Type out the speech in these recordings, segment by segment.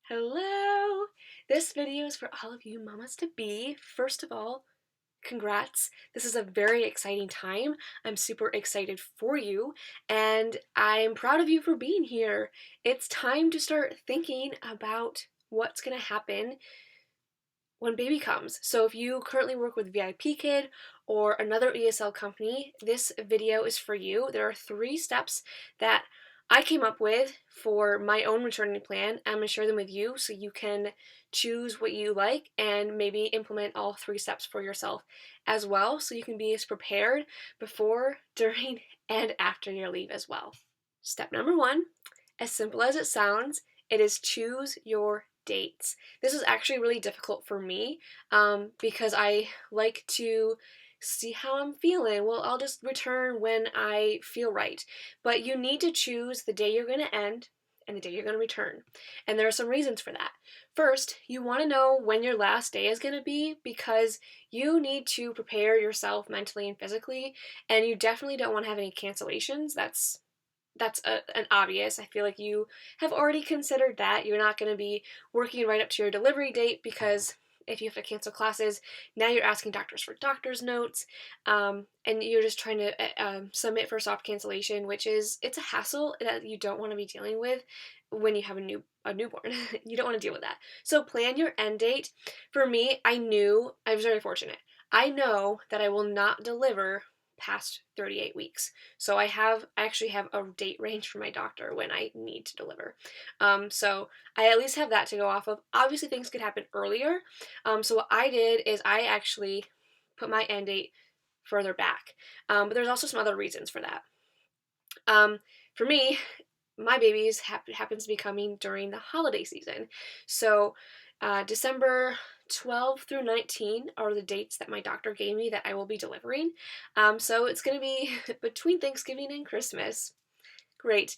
Hello! This video is for all of you mamas-to-be. First of all, congrats. This is a very exciting time. I'm super excited for you, and I'm proud of you for being here. It's time to start thinking about what's going to happen when baby comes. So if you currently work with VIPKID or another ESL company, this video is for you. There are 3 steps that I came up with for my own maternity plan. I'm going to share them with you so you can choose what you like and maybe implement all 3 steps for yourself as well, so you can be as prepared before, during, and after your leave as well. Step number 1, as simple as it sounds, it is choose your dates. This is actually really difficult for me because I like to see how I'm feeling. Well, I'll just return when I feel right. But you need to choose the day you're going to end and the day you're going to return. And there are some reasons for that. First, you want to know when your last day is going to be because you need to prepare yourself mentally and physically, and you definitely don't want to have any cancellations. That's an obvious. I feel like you have already considered that. You're not going to be working right up to your delivery date because if you have to cancel classes, now you're asking doctors for doctor's notes, and you're just trying to submit for soft cancellation, which it's a hassle that you don't want to be dealing with when you have a newborn. You don't want to deal with that. So plan your end date. For me, I was very fortunate. I know that I will not deliver past 38 weeks. So I actually have a date range for my doctor when I need to deliver. So I at least have that to go off of. Obviously things could happen earlier. So what I did is I actually put my end date further back. But there's also some other reasons for that. For me, my babies happens to be coming during the holiday season. So December 12 through 19 are the dates that my doctor gave me that I will be delivering. So it's going to be between Thanksgiving and Christmas. Great.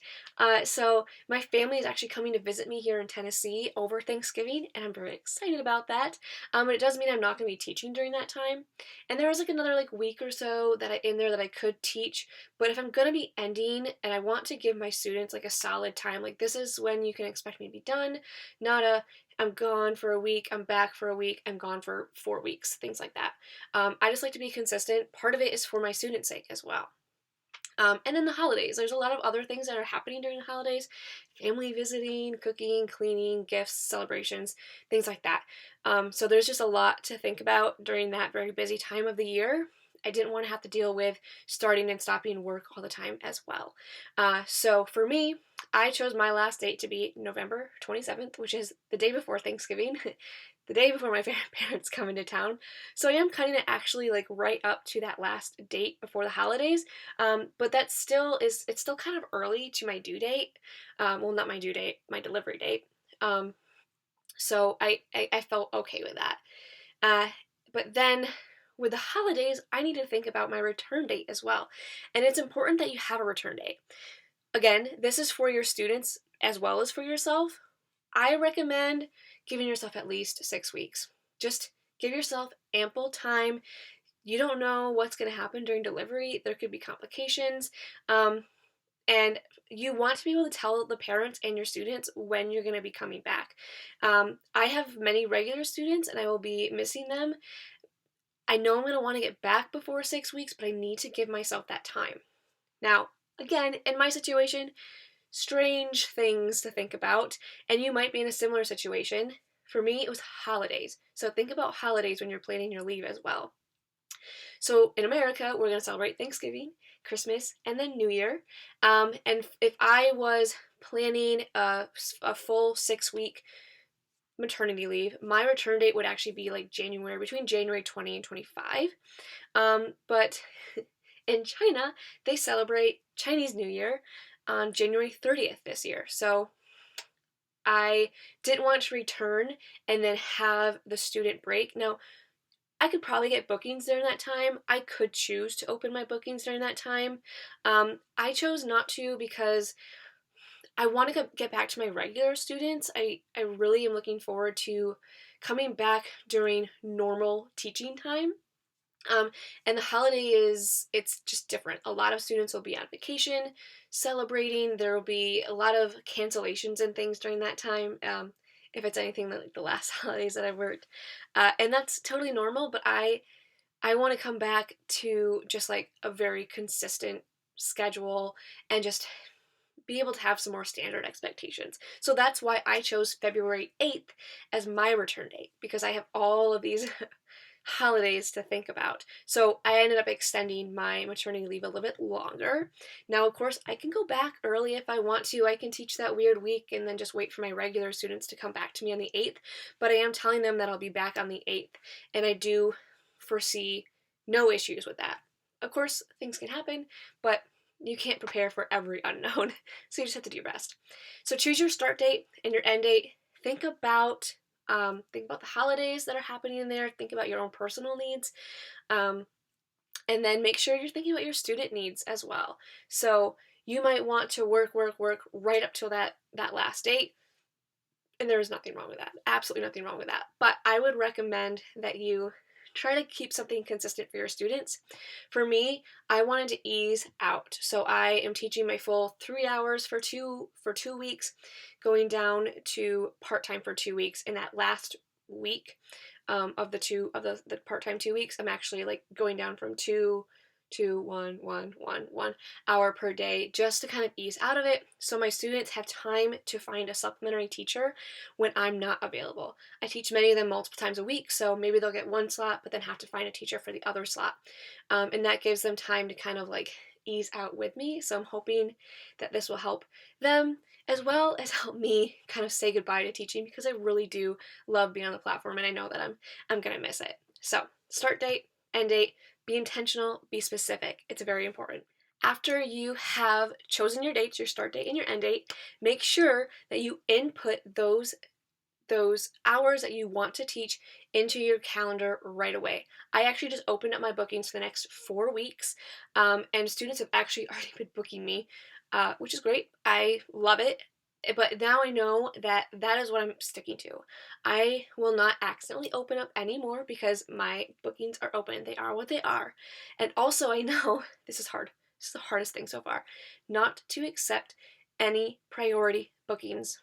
So my family is actually coming to visit me here in Tennessee over Thanksgiving, and I'm very excited about that. But it does mean I'm not going to be teaching during that time. And there was another week or so in there that I could teach. But if I'm going to be ending and I want to give my students a solid time, this is when you can expect me to be done, not I'm gone for a week, I'm back for a week, I'm gone for 4 weeks, things like that. I just like to be consistent. Part of it is for my students' sake as well. And then the holidays. There's a lot of other things that are happening during the holidays. Family visiting, cooking, cleaning, gifts, celebrations, things like that. So there's just a lot to think about during that very busy time of the year. I didn't want to have to deal with starting and stopping work all the time as well. So for me, I chose my last date to be November 27th, which is the day before Thanksgiving, the day before my parents come into town. So I am kind of actually right up to that last date before the holidays. But it's still kind of early to my due date. Well, not my due date, my delivery date. So I felt okay with that. But then with the holidays, I need to think about my return date as well. And it's important that you have a return date. Again, this is for your students as well as for yourself. I recommend giving yourself at least 6 weeks. Just give yourself ample time. You don't know what's going to happen during delivery. There could be complications. And you want to be able to tell the parents and your students when you're going to be coming back. I have many regular students and I will be missing them. I know I'm going to want to get back before 6 weeks, but I need to give myself that time. Now, again, in my situation, strange things to think about, and you might be in a similar situation. For me, it was holidays. So think about holidays when you're planning your leave as well. So in America, we're going to celebrate Thanksgiving, Christmas, and then New Year. And if I was planning a full 6-week maternity leave, my return date would actually be between January 20 and 25. But in China, they celebrate Chinese New Year on January 30th this year. So I didn't want to return and then have the student break. Now, I could probably get bookings during that time. I could choose to open my bookings during that time. I chose not to because I want to get back to my regular students. I really am looking forward to coming back during normal teaching time. And the holiday it's just different. A lot of students will be on vacation, celebrating. There will be a lot of cancellations and things during that time. if it's anything like the last holidays that I've worked. And that's totally normal, but I want to come back to just like a very consistent schedule and just be able to have some more standard expectations. So that's why I chose February 8th as my return date, because I have all of these holidays to think about. So I ended up extending my maternity leave a little bit longer. Now, of course, I can go back early if I want to. I can teach that weird week and then just wait for my regular students to come back to me on the 8th. But I am telling them that I'll be back on the 8th, and I do foresee no issues with that. Of course, things can happen, but you can't prepare for every unknown, so you just have to do your best. So choose your start date and your end date. Think about the holidays that are happening in there. Think about your own personal needs, and then make sure you're thinking about your student needs as well. So you might want to work right up till that last date, and there is nothing wrong with that. Absolutely nothing wrong with that. But I would recommend that you try to keep something consistent for your students. For me, I wanted to ease out. So I am teaching my full 3 hours for 2 weeks, going down to part-time for 2 weeks. In that last week of the part-time 2 weeks, I'm actually like going down from 1 hour per day, just to kind of ease out of it, so my students have time to find a supplementary teacher when I'm not available. I teach many of them multiple times a week, so maybe they'll get one slot but then have to find a teacher for the other slot, and that gives them time to kind of like ease out with me. So I'm hoping that this will help them as well as help me kind of say goodbye to teaching, because I really do love being on the platform and I know that I'm gonna miss it. So start date, end date, be intentional, be specific. It's very important. After you have chosen your dates, your start date and your end date, make sure that you input those hours that you want to teach into your calendar right away. I actually just opened up my bookings for the next 4 weeks, and students have actually already been booking me, which is great. I love it. But now I know that that is what I'm sticking to. I will not accidentally open up anymore because my bookings are open. They are what they are. And also, I know this is hard. This is the hardest thing so far, not to accept any priority bookings.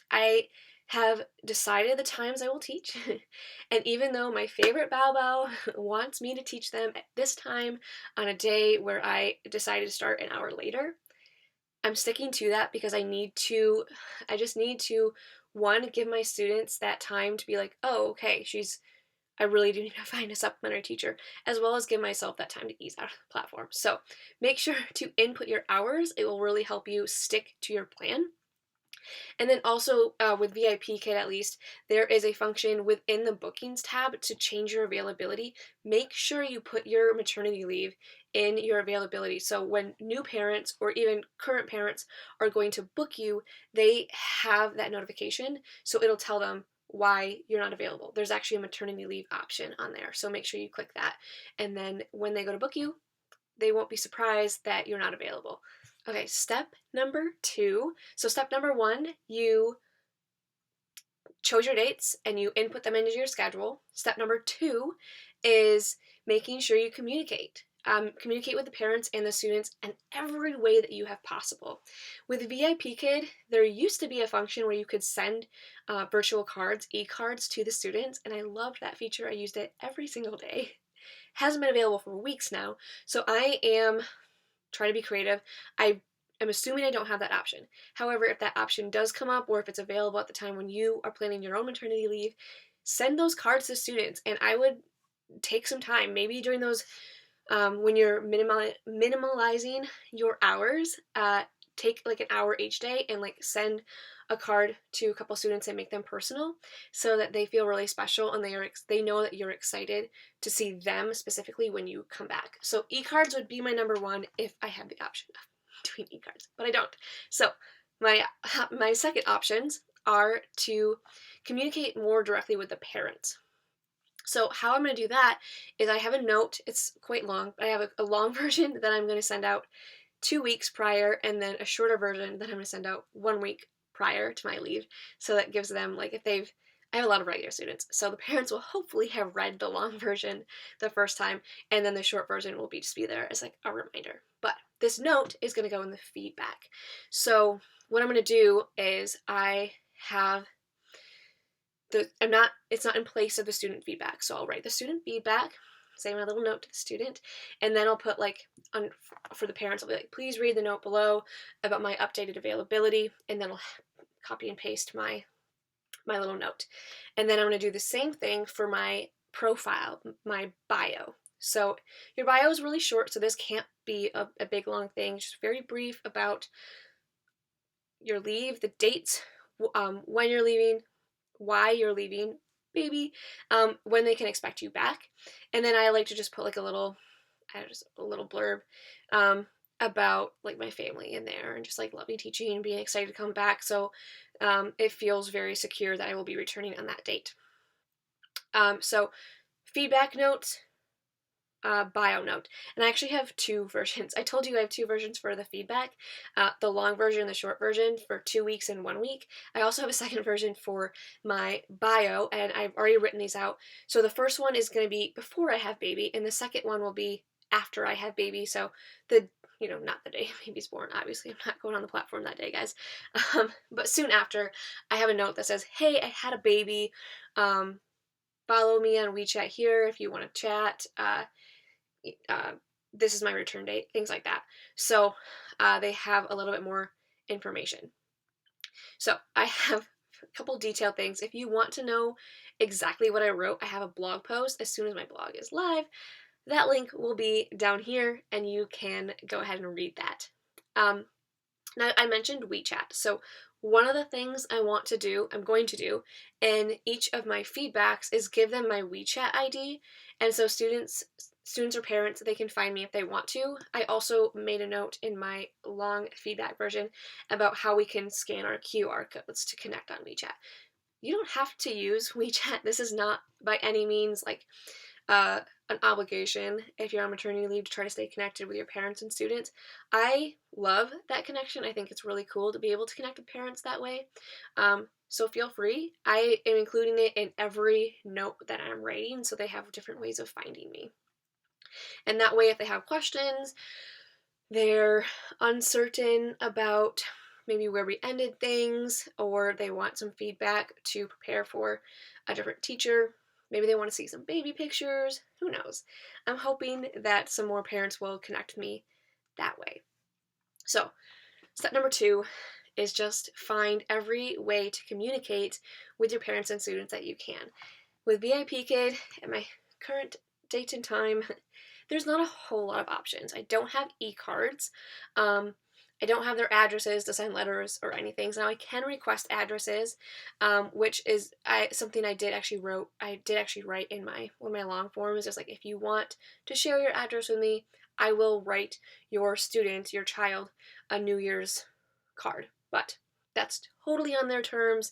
I have decided the times I will teach, and even though my favorite Bao wants me to teach them at this time on a day where I decided to start an hour later, I'm sticking to that because I just need to, one, give my students that time to be like, oh, okay, I really do need to find a supplementary teacher, as well as give myself that time to ease out of the platform. So make sure to input your hours. It will really help you stick to your plan. And then also with VIPKID, at least, there is a function within the bookings tab to change your availability. Make sure you put your maternity leave in your availability. So when new parents or even current parents are going to book you, they have that notification. So it'll tell them why you're not available. There's actually a maternity leave option on there. So make sure you click that. And then when they go to book you, they won't be surprised that you're not available. Okay, step number 2. So step number 1, you chose your dates and you input them into your schedule. Step number 2 is making sure you communicate. Communicate with the parents and the students in every way that you have possible. With VIPKID, there used to be a function where you could send virtual cards, e-cards, to the students, and I loved that feature. I used it every single day. Hasn't been available for weeks now, so I am trying to be creative. I am assuming I don't have that option. However, if that option does come up, or if it's available at the time when you are planning your own maternity leave, send those cards to students, and I would take some time, maybe during those, when you're minimalizing your hours, take like an hour each day and like send a card to a couple students and make them personal, so that they feel really special and they know that you're excited to see them specifically when you come back. So e-cards would be my number 1 if I had the option of doing e-cards, but I don't. So my second options are to communicate more directly with the parents. So how I'm going to do that is I have a note. It's quite long, but I have a long version that I'm going to send out 2 weeks prior, and then a shorter version that I'm going to send out 1 week prior to my leave. So that gives them, like, I have a lot of regular students, so the parents will hopefully have read the long version the first time, and then the short version will just be there as like a reminder. But this note is going to go in the feedback. So what I'm going to do is I have it's not in place of the student feedback. So I'll write the student feedback, say my little note to the student, and then I'll put for the parents, I'll be like, please read the note below about my updated availability, and then I'll copy and paste my little note. And then I'm going to do the same thing for my profile, my bio. So your bio is really short, so this can't be a big long thing, just very brief about your leave, the dates, when you're leaving, why you're leaving, maybe when they can expect you back. And then I like to just put like a little blurb about like my family in there, and just like love me teaching and being excited to come back. So it feels very secure that I will be returning on that date. So feedback notes, bio note. And I actually have two versions. I told you I have two versions for the feedback, the long version, the short version for 2 weeks and 1 week. I also have a second version for my bio, and I've already written these out. So the first one is going to be before I have baby, and the second one will be after I have baby. So not the day baby's born. Obviously, I'm not going on the platform that day, guys. But soon after, I have a note that says, hey, I had a baby. Follow me on WeChat here if you want to chat. This is my return date, things like that. So they have a little bit more information. So I have a couple detailed things. If you want to know exactly what I wrote, I have a blog post as soon as my blog is live. That link will be down here, and you can go ahead and read that. Now, I mentioned WeChat. So one of the things I'm going to do in each of my feedbacks is give them my WeChat ID. And so students or parents, they can find me if they want to. I also made a note in my long feedback version about how we can scan our QR codes to connect on WeChat. You don't have to use WeChat. This is not by any means like an obligation if you're on maternity leave to try to stay connected with your parents and students. I love that connection. I think it's really cool to be able to connect with parents that way. So feel free. I am including it in every note that I'm writing, so they have different ways of finding me. And that way, if they have questions, they're uncertain about maybe where we ended things, or they want some feedback to prepare for a different teacher, maybe they want to see some baby pictures, who knows. I'm hoping that some more parents will connect with me that way. So, step number 2 is just find every way to communicate with your parents and students that you can. With VIPKID, at my current date and time, there's not a whole lot of options. I don't have e-cards. I don't have their addresses to send letters or anything. So now I can request addresses, which is something I did actually write in one of my long forms. Just like, if you want to share your address with me, I will write your student, your child, a New Year's card. But that's totally on their terms.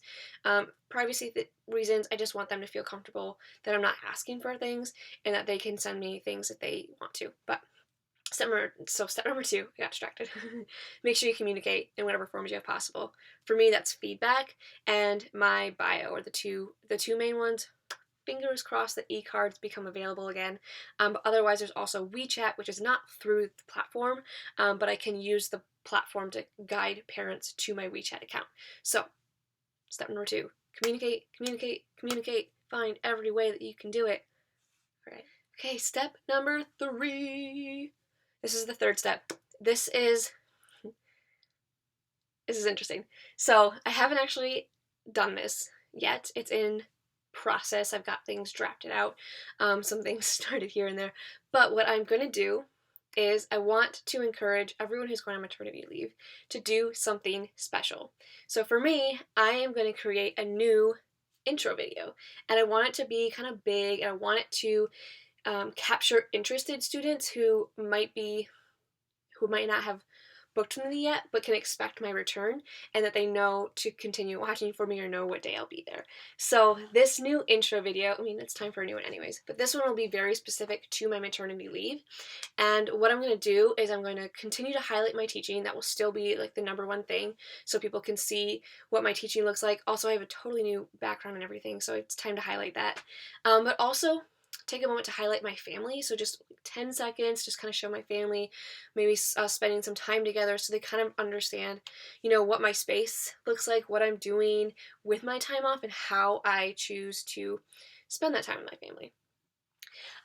Privacy reasons, I just want them to feel comfortable that I'm not asking for things, and that they can send me things if they want to. But step number 2, I got distracted. Make sure you communicate in whatever forms you have possible. For me, that's feedback and my bio, or the two main ones. Fingers crossed that e-cards become available again. But otherwise, there's also WeChat, which is not through the platform, but I can use the platform to guide parents to my WeChat account. So, step number 2, communicate, communicate, communicate. Find every way that you can do it. All right. Okay, step number 3. This is the third step. This is interesting. So I haven't actually done this yet. It's in process. I've got things drafted out. Some things started here and there. But what I'm going to do is I want to encourage everyone who's going on maternity leave to do something special. So for me, I am going to create a new intro video. And I want it to be kind of big. And I want it to capture interested students who might not have booked with me yet, but can expect my return, and that they know to continue watching for me or know what day I'll be there. So this new intro video, it's time for a new one anyways, but this one will be very specific to my maternity leave. And what I'm going to do is I'm going to continue to highlight my teaching. That will still be like the number one thing, so people can see what my teaching looks like. Also, I have a totally new background and everything, so it's time to highlight that. But also, take a moment to highlight my family. So just 10 seconds, just kind of show my family, maybe spending some time together so they kind of understand, what my space looks like, what I'm doing with my time off, and how I choose to spend that time with my family.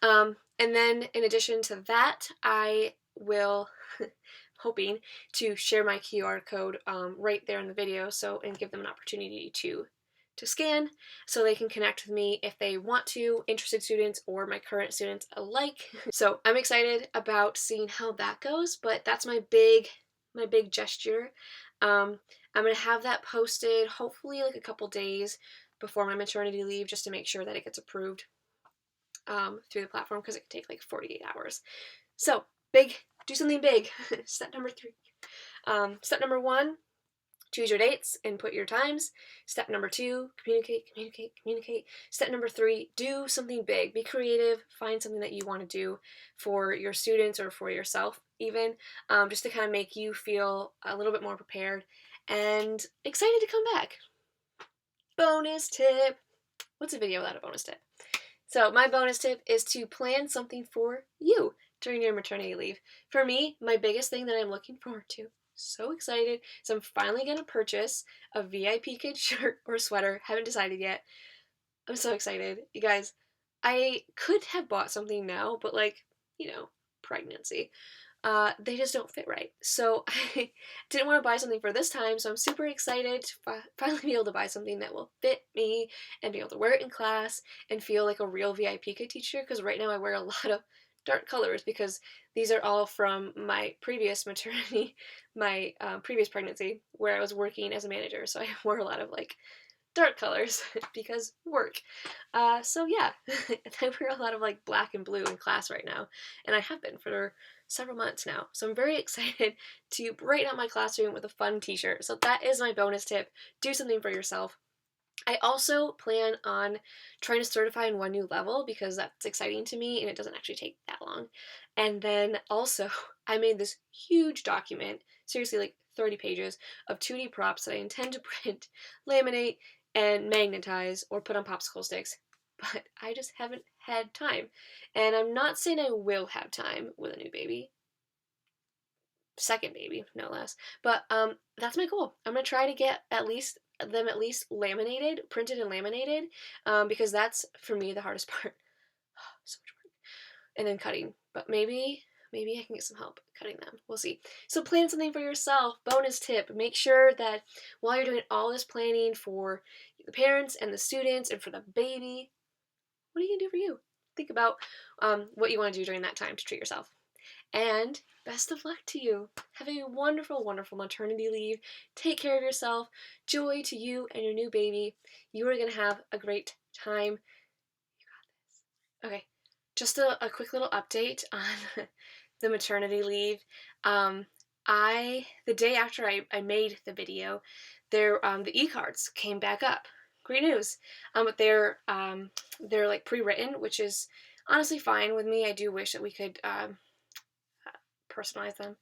And then in addition to that, I will hoping to share my QR code right there in the video, and give them an opportunity to scan so they can connect with me if they want to, interested students or my current students alike. So I'm excited about seeing how that goes, but that's my big gesture. I'm gonna have that posted hopefully like a couple days before my maternity leave, just to make sure that it gets approved through the platform, because it can take like 48 hours. So do something big. Step number 3. Step number 1, choose your dates and put your times. Step number 2, communicate. Step number 3, do something big. Be creative. Find something that you want to do for your students or for yourself even, just to kind of make you feel a little bit more prepared and excited to come back. Bonus tip. What's a video without a bonus tip? So my bonus tip is to plan something for you during your maternity leave. For me, my biggest thing that I'm looking forward to, so excited, is I'm finally going to purchase a VIPKID shirt or sweater. Haven't decided yet. I'm so excited. You guys, I could have bought something now, but pregnancy. They just don't fit right. So I didn't want to buy something for this time, so I'm super excited to finally be able to buy something that will fit me and be able to wear it in class and feel like a real VIPKID teacher, because right now I wear a lot of dark colors because these are all from my previous maternity, my previous pregnancy, where I was working as a manager, so I wore a lot of dark colors because work. So yeah, I wear a lot of black and blue in class right now, and I have been for several months now. So I'm very excited to brighten up my classroom with a fun t-shirt. So that is my bonus tip. Do something for yourself. I also plan on trying to certify in one new level because that's exciting to me and it doesn't actually take that long. And then also, I made this huge document, seriously 30 pages, of 2D props that I intend to print, laminate, and magnetize or put on popsicle sticks. But I just haven't had time. And I'm not saying I will have time with a new baby. Second baby, no less. But that's my goal. I'm going to try to get them at least laminated, printed and laminated, because that's, for me, the hardest part. So much work. And then cutting. But maybe I can get some help cutting them. We'll see. So plan something for yourself. Bonus tip. Make sure that while you're doing all this planning for the parents and the students and for the baby, what are you going to do for you? Think about what you want to do during that time to treat yourself. And best of luck to you. Have a wonderful, wonderful maternity leave. Take care of yourself. Joy to you and your new baby. You are going to have a great time. You got this. Okay, just a quick little update on the maternity leave. The day after I made the video, the e-cards came back up. Great news. But they're pre-written, which is honestly fine with me. I do wish that we could personalize them.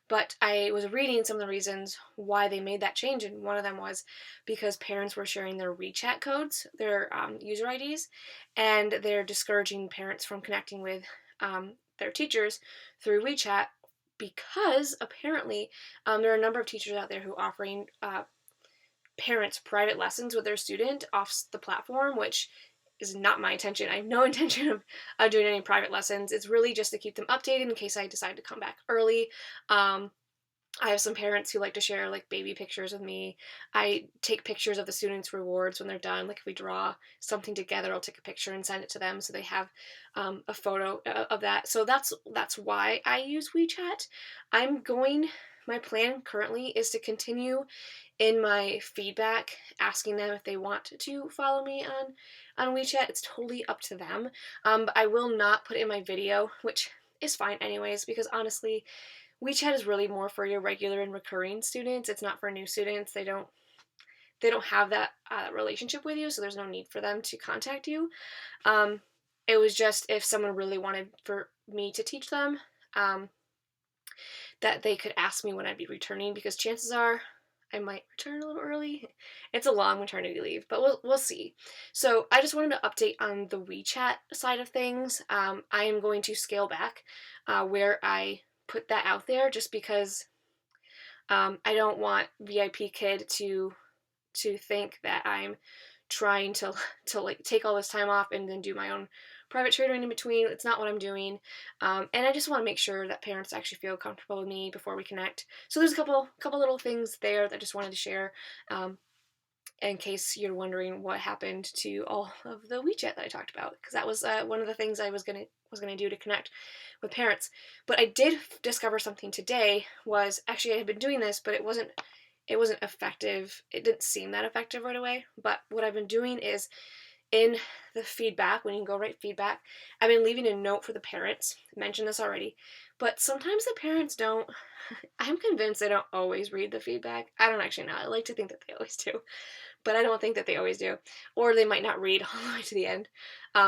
But I was reading some of the reasons why they made that change, and one of them was because parents were sharing their WeChat codes, their user IDs, and they're discouraging parents from connecting with their teachers through WeChat, because apparently there are a number of teachers out there who are offering parents private lessons with their student off the platform, which is not my intention. I have no intention of doing any private lessons. It's really just to keep them updated in case I decide to come back early. I have some parents who like to share baby pictures with me. I take pictures of the students' rewards when they're done. If we draw something together, I'll take a picture and send it to them so they have a photo of that. So that's why I use WeChat. My plan currently is to continue in my feedback, asking them if they want to follow me on WeChat. It's totally up to them. But I will not put in my video, which is fine anyways, because honestly, WeChat is really more for your regular and recurring students. It's not for new students. They don't have that relationship with you, so there's no need for them to contact you. It was just if someone really wanted for me to teach them, that they could ask me when I'd be returning, because chances are I might return a little early. It's a long maternity leave, but we'll see. So I just wanted to update on the WeChat side of things. I am going to scale back where I put that out there, just because I don't want VIPKID to think that I'm trying to like take all this time off and then do my own private tutoring in between. It's not what I'm doing, and I just want to make sure that parents actually feel comfortable with me before we connect. So there's a couple little things there that I just wanted to share, in case you're wondering what happened to all of the WeChat that I talked about, because that was one of the things I was gonna do to connect with parents. But I did discover something today. Was actually, I had been doing this, but it wasn't effective. It didn't seem that effective right away. But what I've been doing is, in the feedback, when you can go write feedback, I've been leaving a note for the parents. I mentioned this already, but sometimes the parents don't. I'm convinced they don't always read the feedback. I don't actually know. I like to think that they always do, but I don't think that they always do, or they might not read all the way to the end.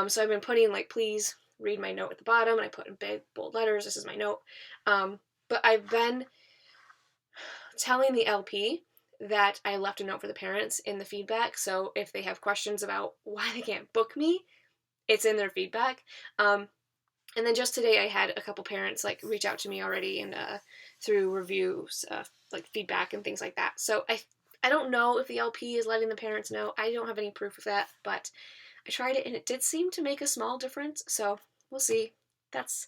So I've been putting like, please read my note at the bottom, and I put in big bold letters, this is my note. But I've been telling the LP that I left a note for the parents in the feedback, so if they have questions about why they can't book me, it's in their feedback. And then just today I had a couple parents like reach out to me already, and through reviews, like feedback and things like that. So I don't know if the LP is letting the parents know. I don't have any proof of that, but I tried it and it did seem to make a small difference. So we'll see. That's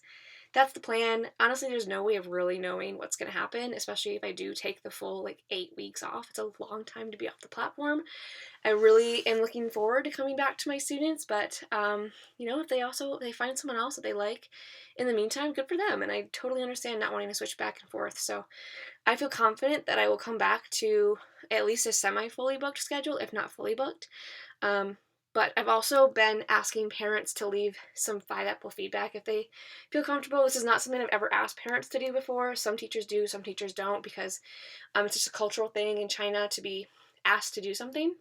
the plan. Honestly, there's no way of really knowing what's going to happen, especially if I do take the full like 8 weeks off. It's a long time to be off the platform. I really am looking forward to coming back to my students, but if they find someone else that they like in the meantime, good for them. And I totally understand not wanting to switch back and forth. So I feel confident that I will come back to at least a semi-fully booked schedule, if not fully booked. But I've also been asking parents to leave some 5-apple feedback if they feel comfortable. This is not something I've ever asked parents to do before. Some teachers do, some teachers don't, because it's just a cultural thing in China to be asked to do something.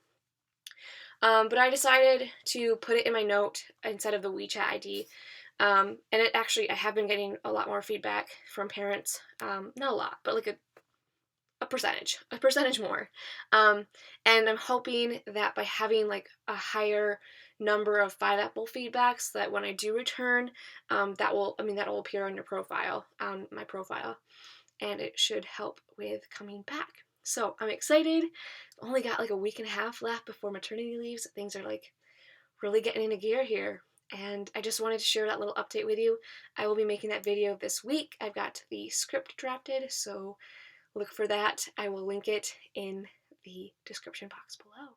But I decided to put it in my note instead of the WeChat ID. And it actually, I have been getting a lot more feedback from parents. Not a lot, but like a percentage more. And I'm hoping that by having like a higher number of 5-apple feedbacks, that when I do return, that will appear on your profile, on my profile, and it should help with coming back. So I'm excited. Only got like a week and a half left before maternity leave, so things are like really getting into gear here. And I just wanted to share that little update with you. I will be making that video this week. I've got the script drafted, so look for that. I will link it in the description box below.